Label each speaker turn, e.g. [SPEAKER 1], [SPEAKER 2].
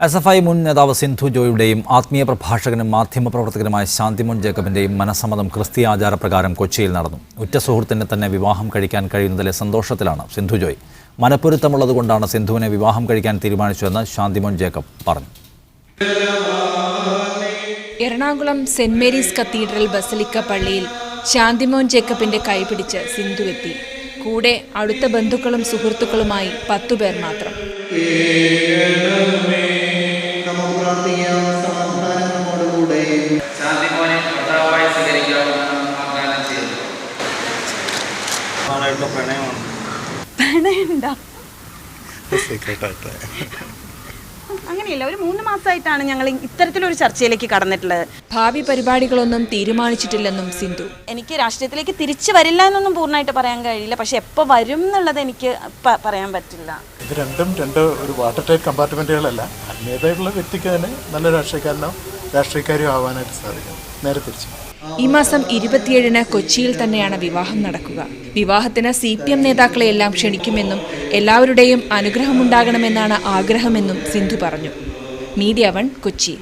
[SPEAKER 1] SFI മുൻ നേതാവ് സിന്ധു ജോയിയുടെയും ആത്മീയ പ്രഭാഷകനും മാധ്യമപ്രവർത്തകനുമായ ശാന്തിമോൻ ജേക്കബിന്റെയും മനസ്സമ്മതം ക്രിസ്തീയ ആചാരപ്രകാരം കൊച്ചിയിൽ നടന്നു. ഉറ്റ സുഹൃത്തിനെ തന്നെ വിവാഹം കഴിക്കാൻ കഴിയുന്നതിലെ സന്തോഷത്തിലാണ് സിന്ധു ജോയ്. മനപ്പൊരുത്തമുള്ളതുകൊണ്ടാണ് സിന്ധുവിനെ വിവാഹം കഴിക്കാൻ തീരുമാനിച്ചതെന്ന് ശാന്തിമോൻ ജേക്കബ് പറഞ്ഞു.
[SPEAKER 2] Ernakulam saint Mary's cathedral basilica പള്ളിയിൽ ശാന്തിമോൻ ജേക്കബിന്റെ കൈപിടിച്ച് സിന്ധു എത്തി. കൂടെ അടുത്ത ബന്ധുക്കളും സുഹൃത്തുക്കളുമായി 10 പേർ മാത്രം.
[SPEAKER 3] അങ്ങനെയില്ല, ഒരു 3 മാസമായിട്ടാണ് ഞങ്ങൾ ഇത്തരത്തിലൊരു ചർച്ചയിലേക്ക് കടന്നിട്ടുള്ളത്.
[SPEAKER 2] ഭാവി പരിപാടികളൊന്നും തീരുമാനിച്ചിട്ടില്ലെന്നും സിന്ധു.
[SPEAKER 3] എനിക്ക് രാഷ്ട്രീയത്തിലേക്ക് തിരിച്ചു വരില്ല എന്നൊന്നും പൂർണ്ണമായിട്ട് പറയാൻ കഴിയില്ല, പക്ഷെ എപ്പോൾ വരും എന്നുള്ളത് എനിക്ക് പറയാൻ പറ്റില്ല.
[SPEAKER 4] ഇത് രണ്ടും ഒരു വാട്ടർ ടൈറ്റ് കമ്പാർട്ട്മെൻറ്റുകളല്ല. ആത്മീയതയുള്ള വ്യക്തിക്ക് തന്നെ നല്ല രാഷ്ട്രീയക്കാരും ആവാനായിട്ട് സാധിക്കും. നേരെ തിരിച്ചു.
[SPEAKER 2] ഈ മാസം 27-ന് കൊച്ചിയിൽ തന്നെയാണ് വിവാഹം നടക്കുക. വിവാഹത്തിന് CPM നേതാക്കളെയെല്ലാം ക്ഷണിക്കുമെന്നും എല്ലാവരുടെയും അനുഗ്രഹമുണ്ടാകണമെന്നാണ് ആഗ്രഹമെന്നും സിന്ധു പറഞ്ഞു. മീഡിയ 1 കൊച്ചി.